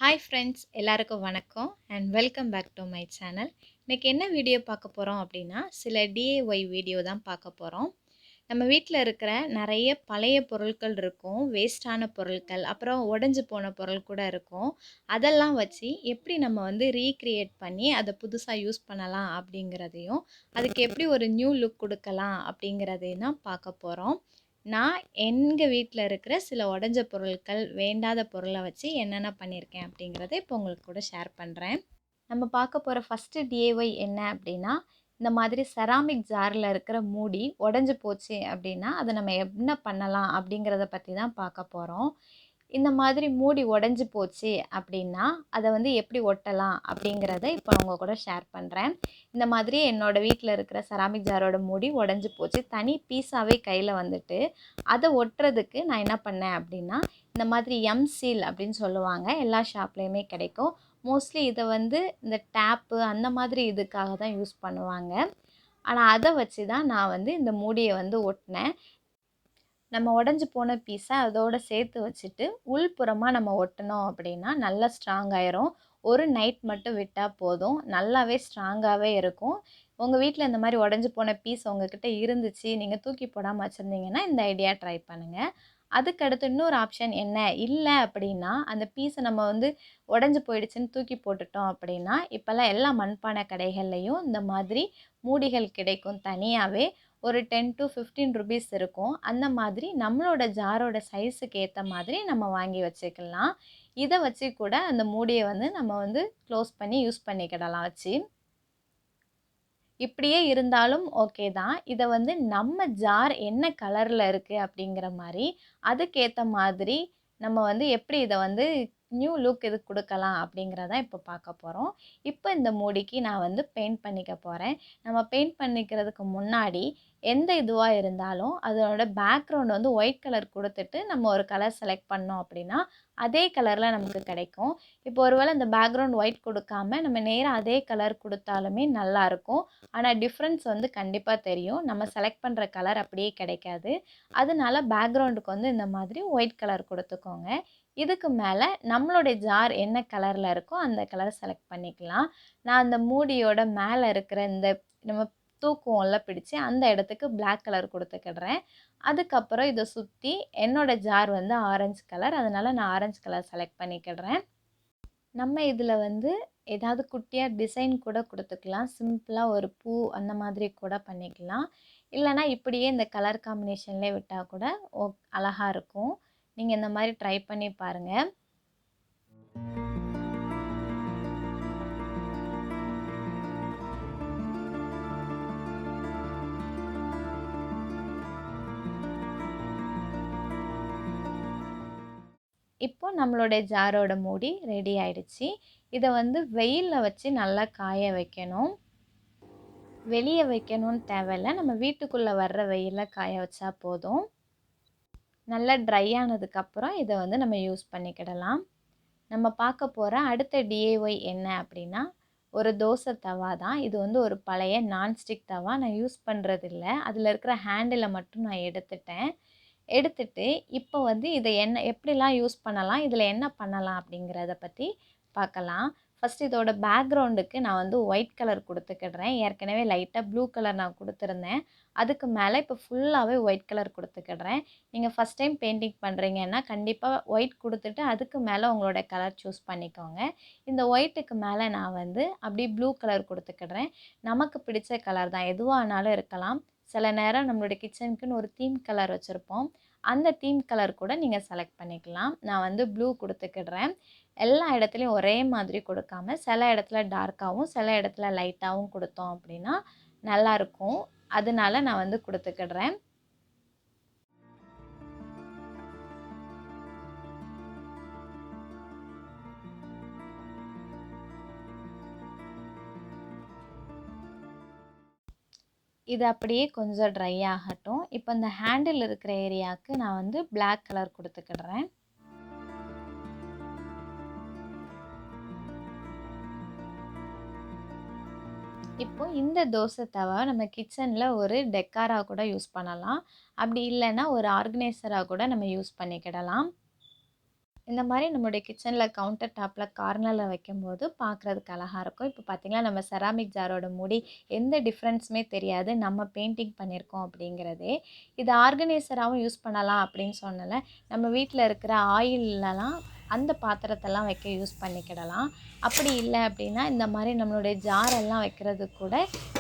Hi friends, எல்லாருக்கும் வணக்கம் and welcome back to my channel. இன்றைக்கி என்ன வீடியோ பார்க்க போகிறோம் அப்படின்னா, சில டிஏஒய் வீடியோ தான் பார்க்க போகிறோம். நம்ம வீட்டில் இருக்கிற நிறைய பழைய பொருட்கள் இருக்கும், வேஸ்டான பொருட்கள், அப்புறம் உடஞ்சி போன பொருள் கூட இருக்கும். அதெல்லாம் வச்சு எப்படி நம்ம வந்து ரீக்ரியேட் பண்ணி அதை புதுசாக யூஸ் பண்ணலாம் அப்படிங்கிறதையும், அதுக்கு எப்படி ஒரு நியூ லுக் கொடுக்கலாம் அப்படிங்கிறதையும் தான் பார்க்க போகிறோம். நான் எங்கள் வீட்டில் இருக்கிற சில உடஞ்ச பொருட்கள், வேண்டாத பொருளை வச்சு என்னென்ன பண்ணியிருக்கேன் அப்படிங்கிறத இப்போ உங்களுக்கு கூட ஷேர் பண்ணுறேன். நம்ம பார்க்க போகிற ஃபஸ்ட்டு டிஏஒய் என்ன அப்படின்னா, இந்த மாதிரி செராமிக் ஜாரில் இருக்கிற மூடி உடஞ்சி போச்சு அப்படின்னா அதை நம்ம என்ன பண்ணலாம் அப்படிங்கிறத பற்றி தான் பார்க்க போகிறோம். இந்த மாதிரி மூடி உடஞ்சி போச்சு அப்படின்னா அதை வந்து எப்படி ஒட்டலாம் அப்படிங்கிறத இப்போ உங்கள் கூட ஷேர் பண்ணுறேன். இந்த மாதிரி என்னோடய வீட்டில் இருக்கிற செராமிக் ஜாரோட மூடி உடஞ்சி போச்சு, தனி பீஸாகவே கையில் வந்துட்டு அதை ஒட்டுறதுக்கு நான் என்ன பண்ணேன் அப்படின்னா, இந்த மாதிரி சீல் அப்படின்னு சொல்லுவாங்க, எல்லா ஷாப்லேயுமே கிடைக்கும். மோஸ்ட்லி இதை வந்து இந்த டேப்பு அந்த மாதிரி இதுக்காக தான் யூஸ் பண்ணுவாங்க. ஆனால் அதை வச்சு தான் நான் வந்து இந்த மூடியை வந்து ஒட்டினேன். நம்ம உடஞ்சி போன பீஸை அதோடு சேர்த்து வச்சுட்டு உள்புறமாக நம்ம ஒட்டினோம் அப்படின்னா நல்லா ஸ்ட்ராங் ஆயிரும். ஒரு நைட் மட்டும் விட்டால் போதும், நல்லாவே ஸ்ட்ராங்காகவே இருக்கும். உங்கள் வீட்டில் இந்த மாதிரி உடஞ்சி போன பீஸ் உங்ககிட்ட இருந்துச்சு, நீங்கள் தூக்கி போடாமல் வச்சுருந்தீங்கன்னா இந்த ஐடியா ட்ரை பண்ணுங்கள். அதுக்கடுத்து இன்னொரு ஆப்ஷன் என்ன இல்லை அப்படின்னா, அந்த பீஸை நம்ம வந்து உடஞ்சி போயிடுச்சுன்னு தூக்கி போட்டுட்டோம் அப்படின்னா, இப்போல்லாம் எல்லா மண்பானை கடைகள்லையும் இந்த மாதிரி மூடிகள் கிடைக்கும். தனியாகவே ஒரு 10 to 15 ருபீஸ் இருக்கும். அந்த மாதிரி நம்மளோட ஜாரோட சைஸுக்கு ஏற்ற மாதிரி நம்ம வாங்கி வச்சுக்கலாம். இதை வச்சு கூட அந்த மூடியை வந்து நம்ம வந்து க்ளோஸ் பண்ணி யூஸ் பண்ணிக்கிடலாம் வச்சு. இப்படியே இருந்தாலும் ஓகே தான். இதை வந்து நம்ம ஜார் என்ன கலரில் இருக்குது அப்படிங்கிற மாதிரி அதுக்கேற்ற மாதிரி நம்ம வந்து எப்படி இதை வந்து நியூ லுக் இது கொடுக்கலாம் அப்படிங்கிறதான் இப்போ பார்க்க போகிறோம். இப்போ இந்த மூடிக்கு நான் வந்து பெயிண்ட் பண்ணிக்க போகிறேன். நம்ம பெயிண்ட் பண்ணிக்கிறதுக்கு முன்னாடி எந்த இதுவாக இருந்தாலும் அதோட பேக்ரவுண்ட் வந்து ஒயிட் கலர் கொடுத்துட்டு நம்ம ஒரு கலர் செலக்ட் பண்ணோம் அப்படின்னா அதே கலரில் நமக்கு கிடைக்கும். இப்போ ஒருவேளை இந்த பேக்ரவுண்ட் ஒயிட் கொடுக்காம நம்ம நேராக அதே கலர் கொடுத்தாலுமே நல்லாயிருக்கும். ஆனால் டிஃப்ரென்ஸ் வந்து கண்டிப்பாக தெரியும். நம்ம செலக்ட் பண்ணுற கலர் அப்படியே கிடைக்காது. அதனால பேக்ரவுண்டுக்கு வந்து இந்த மாதிரி ஒயிட் கலர் கொடுத்துக்கோங்க. இதுக்கு மேலே நம்மளுடைய ஜார் என்ன கலரில் இருக்கோ அந்த கலரை செலக்ட் பண்ணிக்கலாம். நான் அந்த மூடியோட மேலே இருக்கிற இந்த நம்ம தூக்குவோம்ல பிடிச்சி அந்த இடத்துக்கு பிளாக் கலர் கொடுத்துக்கிடுறேன். அதுக்கப்புறம் இதை சுற்றி என்னோடய ஜார் வந்து ஆரஞ்சு கலர், அதனால் நான் ஆரஞ்சு கலர் செலக்ட் பண்ணிக்கிடுறேன். நம்ம இதில் வந்து ஏதாவது குட்டியாக டிசைன் கூட கொடுத்துக்கலாம். சிம்பிளாக ஒரு பூ அந்த மாதிரி கூட பண்ணிக்கலாம். இல்லைனா இப்படியே இந்த கலர் காம்பினேஷன்லேயே விட்டால் கூட அழகாக இருக்கும். நீங்கள் இந்த மாதிரி ட்ரை பண்ணி பாருங்கள். இப்போ நம்மளுடைய ஜாரோட மூடி ரெடி ஆயிடுச்சு. இதை வந்து வெயிலில் வச்சு நல்லா காய வைக்கணும். வெளியே வைக்கணும்னு தேவையில்லை, நம்ம வீட்டுக்குள்ளே வர்ற வெயிலில் காய வச்சா போதும். நல்லா ட்ரை ஆனதுக்கப்புறம் இதை வந்து நம்ம யூஸ் பண்ணிக்கிடலாம். நம்ம பார்க்க போகிற அடுத்த டிஏஒய் என்ன அப்படின்னா, ஒரு தோசை தவா தான். இது வந்து ஒரு பழைய நான்ஸ்டிக் தவா, நான் யூஸ் பண்ணுறதில்ல. அதில் இருக்கிற ஹேண்டிலை மட்டும் நான் எடுத்துட்டு இப்போ வந்து இதை எப்படிலாம் யூஸ் பண்ணலாம், இதில் என்ன பண்ணலாம் அப்படிங்கிறத பற்றி பார்க்கலாம். ஃபஸ்ட் இதோட பேக்ரவுண்டுக்கு நான் வந்து ஒயிட் கலர் கொடுத்துக்கிடுறேன். ஏற்கனவே லைட்டாக ப்ளூ கலர் நான் கொடுத்துருந்தேன். அதுக்கு மேலே இப்போ ஃபுல்லாகவே ஒயிட் கலர் கொடுத்துக்கிடுறேன். நீங்கள் ஃபஸ்ட் டைம் பெயிண்டிங் பண்ணுறீங்கன்னா கண்டிப்பாக ஒயிட் கொடுத்துட்டு அதுக்கு மேலே உங்களோட கலர் சூஸ் பண்ணிக்கோங்க. இந்த ஒயிட்டுக்கு மேலே நான் வந்து அப்படியே ப்ளூ கலர் கொடுத்துக்கிடுறேன். நமக்கு பிடிச்ச கலர் தான், எதுவானாலும் இருக்கலாம். சில நேரம் நம்மளுடைய கிச்சனுக்குன்னு ஒரு தீம் கலர் வச்சுருப்போம், அந்த தீம் கலர் கூட நீங்கள் செலக்ட் பண்ணிக்கலாம். நான் வந்து ப்ளூ கொடுத்துக்கிடுறேன். எல்லா இடத்துலையும் ஒரே மாதிரி கொடுக்காம சில இடத்துல டார்க்காகவும் சில இடத்துல லைட்டாகவும் கொடுத்தோம் அப்படின்னா நல்லாயிருக்கும். அதனால நான் வந்து கொடுத்துக்கிடுறேன். இது அப்படியே கொஞ்சம் ட்ரை ஆகட்டும். இப்போ இந்த ஹேண்டில் இருக்கிற ஏரியாவுக்கு நான் வந்து பிளாக் கலர் கொடுத்துக்கிடுறேன். இப்போ இந்த தோசை தவா நம்ம கிச்சனில் ஒரு டெக்காராக கூட யூஸ் பண்ணலாம். அப்படி இல்லைன்னா ஒரு ஆர்கனைசராக கூட நம்ம யூஸ் பண்ணிக்கிடலாம். இந்த மாதிரி நம்மளுடைய கிச்சனில் கவுண்டர் டாப்பில் கார்னரில் வைக்கும்போது பார்க்குறதுக்கு அழகாக இருக்கும். இப்போ பார்த்திங்கன்னா நம்ம செராமிக் ஜாரோட மூடி எந்த டிஃப்ரென்ஸுமே தெரியாது, நம்ம பெயிண்டிங் பண்ணியிருக்கோம் அப்படிங்கிறதே. இது ஆர்கனைசராகவும் யூஸ் பண்ணலாம் அப்படின்னு சொன்னல. நம்ம வீட்டில் இருக்கிற ஆயிலெலாம் அந்த பாத்திரத்தெல்லாம் வைக்க யூஸ் பண்ணிக்கிடலாம். அப்படி இல்லை அப்படின்னா இந்த மாதிரி நம்மளுடைய ஜாரெல்லாம் வைக்கிறது கூட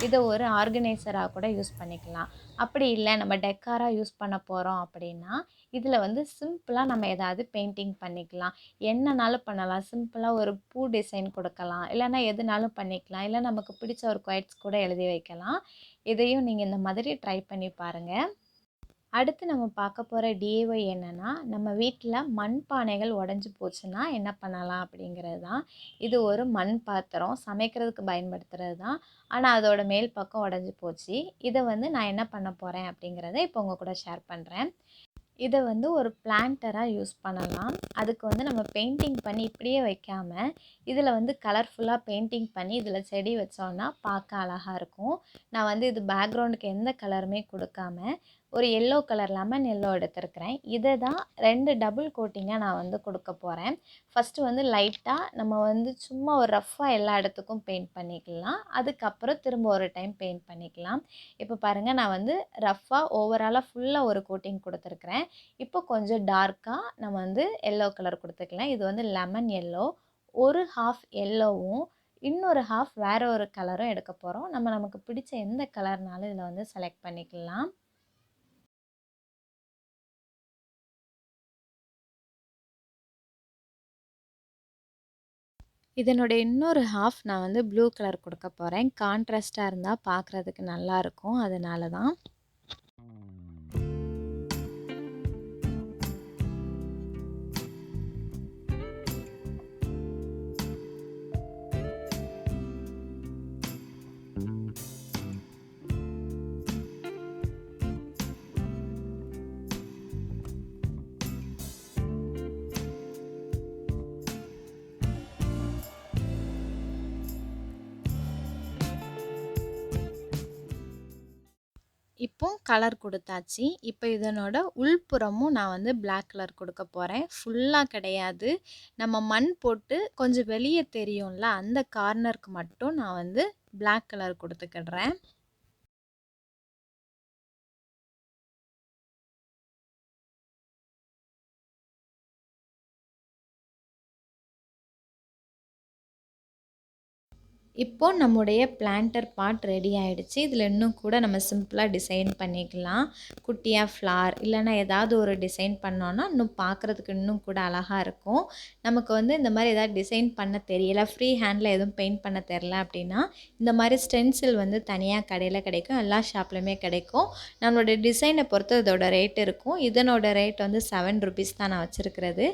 இதை ஒரு ஆர்கனைசராக கூட யூஸ் பண்ணிக்கலாம். அப்படி இல்லை நம்ம டெக்காராக யூஸ் பண்ண போகிறோம் அப்படின்னா இதில் வந்து சிம்பிளாக நம்ம ஏதாவது பெயிண்டிங் பண்ணிக்கலாம். என்னனாலும் பண்ணலாம். சிம்பிளாக ஒரு பூ டிசைன் கொடுக்கலாம், இல்லைனா எதுனாலும் பண்ணிக்கலாம். இல்லை நமக்கு பிடிச்ச ஒரு குவைட்ஸ் கூட எழுதி வைக்கலாம். இதையும் நீங்கள் இந்த மாதிரி ட்ரை பண்ணி பாருங்கள். அடுத்து நம்ம பார்க்க போகிற டிஐஒய் என்னென்னா, நம்ம வீட்டில் மண் பானைகள் உடஞ்சி போச்சுன்னா என்ன பண்ணலாம் அப்படிங்கிறது தான். இது ஒரு மண் பாத்திரம், சமைக்கிறதுக்கு பயன்படுத்துகிறது தான். ஆனால் அதோட மேல் பக்கம் உடஞ்சி போச்சு. இதை வந்து நான் என்ன பண்ண போகிறேன் அப்படிங்கிறத இப்போ உங்கள் கூட ஷேர் பண்ணுறேன். இதை வந்து ஒரு பிளான்டராக யூஸ் பண்ணலாம். அதுக்கு வந்து நம்ம பெயிண்டிங் பண்ணி இப்படியே வைக்காமல் இதில் வந்து கலர்ஃபுல்லாக பெயிண்டிங் பண்ணி இதில் செடி வச்சோன்னா பார்க்க அழகாக இருக்கும். நான் வந்து இது பேக்ரவுண்டுக்கு எந்த கலருமே கொடுக்காம ஒரு எல்லோ கலர் லெமன் எல்லோ எடுத்துருக்கிறேன். இதை தான் 2 டபுள் கோட்டிங்காக நான் வந்து கொடுக்க போகிறேன். ஃபஸ்ட்டு வந்து லைட்டாக நம்ம வந்து சும்மா ஒரு ரஃப்பாக எல்லா இடத்துக்கும் பெயிண்ட் பண்ணிக்கலாம். அதுக்கப்புறம் திரும்ப ஒரு டைம் பெயிண்ட் பண்ணிக்கலாம். இப்போ பாருங்கள், நான் வந்து ரஃப்பாக ஓவராலாக ஃபுல்லாக ஒரு கோட்டிங் கொடுத்துருக்குறேன். இப்போ கொஞ்சம் டார்க்காக நம்ம வந்து எல்லோ கலர் கொடுத்துக்கலாம். இது வந்து லெமன் எல்லோ. ஒரு ஹாஃப் எல்லோவும் இன்னொரு ஹாஃப் வேறு ஒரு கலரும் எடுக்க போகிறோம். நமக்கு பிடிச்ச எந்த கலர்னாலும் இதில் வந்து செலக்ட் பண்ணிக்கலாம். இதனுடைய இன்னொரு ஹாஃப் நான் வந்து ப்ளூ கலர் கொடுக்க போகிறேன். கான்ட்ராஸ்ட்டாக இருந்தால் பார்க்குறதுக்கு நல்லாயிருக்கும், அதனால தான். இப்போ கலர் கொடுத்தாச்சு. இப்போ இதனோட உள்புறமும் நான் வந்து பிளாக் கலர் கொடுக்க போகிறேன். ஃபுல்லாக கிடையாது. நம்ம மண் போட்டு கொஞ்சம் வெளியே தெரியும்ல, அந்த கார்னருக்கு மட்டும் நான் வந்து பிளாக் கலர் கொடுத்துக்கிடுறேன். இப்போ நம்முடைய பிளான்டர் பார்ட் ரெடி ஆகிடுச்சு. இதில் இன்னும் கூட நம்ம சிம்பிளாக டிசைன் பண்ணிக்கலாம். குட்டியாக ஃப்ளார் இல்லைனா ஏதாவது ஒரு டிசைன் பண்ணோன்னா இன்னும் பார்க்குறதுக்கு இன்னும் கூட அழகாக இருக்கும். நமக்கு வந்து இந்த மாதிரி ஏதாவது டிசைன் பண்ண தெரியல, ஃப்ரீ ஹேண்டில் எதுவும் பெயிண்ட் பண்ண தெரில அப்படின்னா இந்த மாதிரி ஸ்டென்சில் வந்து தனியாக கடையில் கிடைக்கும். எல்லா ஷாப்லையுமே கிடைக்கும். நம்மளுடைய டிசைனை பொறுத்து இதோட ரேட் இருக்கும். இதனோட ரேட் வந்து 7 ருபீஸ் தான் நான் வச்சுருக்கிறது.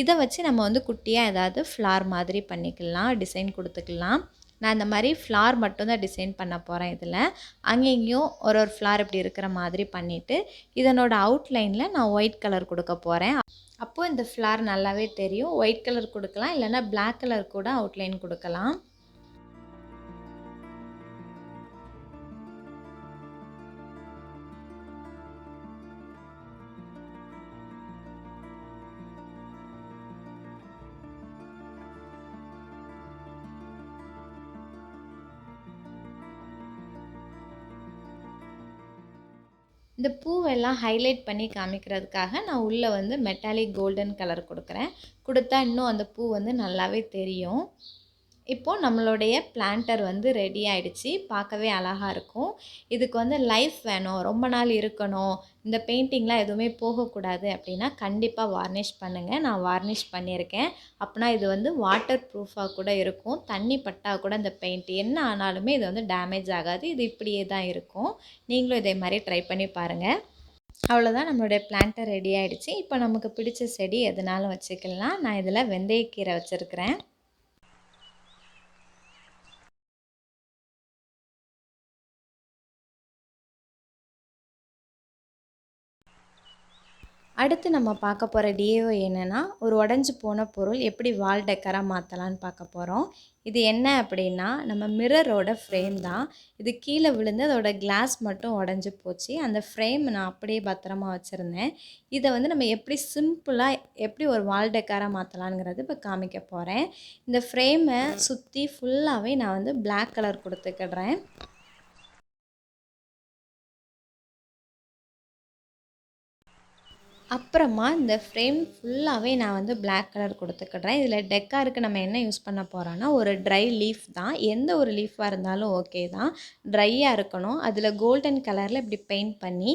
இதை வச்சு நம்ம வந்து குட்டியாக ஏதாவது ஃப்ளார் மாதிரி பண்ணிக்கலாம், டிசைன் கொடுத்துக்கலாம். நான் இந்த மாதிரி ஃப்ளார் மட்டும்தான் டிசைன் பண்ண போகிறேன். இதில் அங்கேயும் ஒரு ஃப்ளார் இப்படி இருக்கிற மாதிரி பண்ணிவிட்டு இதனோட அவுட்லைனில் நான் ஒயிட் கலர் கொடுக்க போகிறேன். அப்போது இந்த ஃப்ளார் நல்லாவே தெரியும். ஒயிட் கலர் கொடுக்கலாம், இல்லைனா பிளாக் கலர் கூட அவுட்லைன் கொடுக்கலாம். இந்த பூவெல்லாம் ஹைலைட் பண்ணி காமிக்கிறதுக்காக நான் உள்ளே வந்து மெட்டாலிக் கோல்டன் கலர் கொடுக்குறேன். கொடுத்தா இன்னும் அந்த பூ வந்து நல்லாவே தெரியும். இப்போது நம்மளுடைய பிளான்டர் வந்து ரெடி ஆகிடுச்சு. பார்க்கவே அழகாக இருக்கும். இதுக்கு வந்து லைஃப் வேணும், ரொம்ப நாள் இருக்கணும், இந்த பெயிண்டிங்லாம் எதுவுமே போகக்கூடாது அப்படின்னா கண்டிப்பாக வார்னிஷ் பண்ணுங்கள். நான் வார்னிஷ் பண்ணியிருக்கேன். அப்படின்னா இது வந்து வாட்டர் ப்ரூஃபாக கூட இருக்கும். தண்ணி பட்டால் கூட இந்த பெயிண்ட் என்ன ஆனாலுமே இது வந்து டேமேஜ் ஆகாது. இது இப்படியே தான் இருக்கும். நீங்களும் இதே மாதிரி ட்ரை பண்ணி பாருங்கள். அவ்வளோதான், நம்மளுடைய பிளான்டர் ரெடி ஆகிடுச்சு. இப்போ நமக்கு பிடிச்ச செடி எதுனாலும் வச்சுக்கலாம். நான் இதில் வெந்தயக்கீரை வச்சுருக்கிறேன். அடுத்து நம்ம பார்க்க போகிற டிஐஒய் என்னென்னா, ஒரு உடஞ்சி போன பொருள் எப்படி வால் டெக்கராக மாற்றலான்னு பார்க்க போகிறோம். இது என்ன அப்படின்னா, நம்ம மிரரோட ஃப்ரேம் தான். இது கீழே விழுந்து அதோட கிளாஸ் மட்டும் உடஞ்சி போச்சு. அந்த ஃப்ரேம் நான் அப்படியே பத்திரமா வச்சுருந்தேன். இதை வந்து நம்ம எப்படி சிம்பிளாக எப்படி ஒரு வால் டெக்கராக மாற்றலாங்கிறது இப்போ காமிக்க போகிறேன். இந்த ஃப்ரேமை சுற்றி ஃபுல்லாகவே நான் வந்து பிளாக் கலர் கொடுத்துக்கிடுறேன். அப்புறமா இந்த ஃப்ரேம் ஃபுல்லாகவே நான் வந்து பிளாக் கலர் கொடுத்துக்கிடுறேன். இதில் டெக்காருக்கு நம்ம என்ன யூஸ் பண்ண போகிறோன்னா, ஒரு ட்ரை லீஃப் தான். எந்த ஒரு லீஃபாக இருந்தாலும் ஓகே தான். ட்ரையாக இருக்கணும். அதில் கோல்டன் கலரில் இப்படி பெயிண்ட் பண்ணி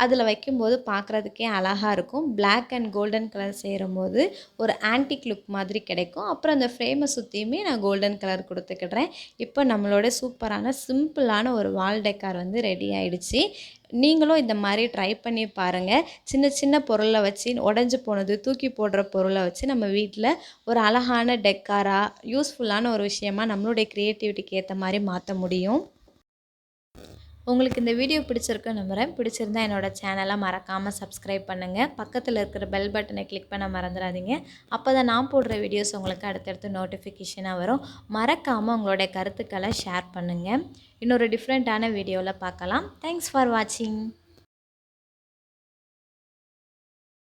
அதில் வைக்கும்போது பார்க்குறதுக்கே அழகாக இருக்கும். பிளாக் அண்ட் கோல்டன் கலர் சேரும்போது ஒரு ஆன்டிக் லுக் மாதிரி கிடைக்கும். அப்புறம் அந்த ஃப்ரேமை சுற்றியுமே நான் கோல்டன் கலர் கொடுத்துக்கிடுறேன். இப்போ நம்மளோட சூப்பரான சிம்பிளான ஒரு வால் டெக்கார் வந்து ரெடி ஆகிடுச்சு. நீங்களும் இந்த மாதிரி ட்ரை பண்ணி பாருங்கள். சின்ன சின்ன பொருளை வச்சு உடஞ்சி போனது தூக்கி போடுற பொருளை வச்சு நம்ம வீட்டில் ஒரு அழகான டெக்காராக யூஸ்ஃபுல்லான ஒரு விஷயமா நம்மளுடைய க்ரியேட்டிவிட்டிக்கு ஏற்ற மாதிரி மாற்ற முடியும். உங்களுக்கு இந்த வீடியோ பிடிச்சிருக்குன்னு நம்புகிறேன். பிடிச்சிருந்தா என்னோடய சேனலை மறக்காமல் சப்ஸ்கிரைப் பண்ணுங்கள். பக்கத்தில் இருக்கிற பெல் பட்டனை கிளிக் பண்ண மறந்துடாதீங்க. அப்போ தான் நான் போடுற வீடியோஸ் உங்களுக்கு அடுத்தடுத்து நோட்டிஃபிகேஷனாக வரும். மறக்காமல் உங்களுடைய கருத்துக்களை ஷேர் பண்ணுங்கள். இன்னொரு டிஃப்ரெண்ட்டான வீடியோவில் பார்க்கலாம். தேங்க்ஸ் ஃபார் வாட்சிங்.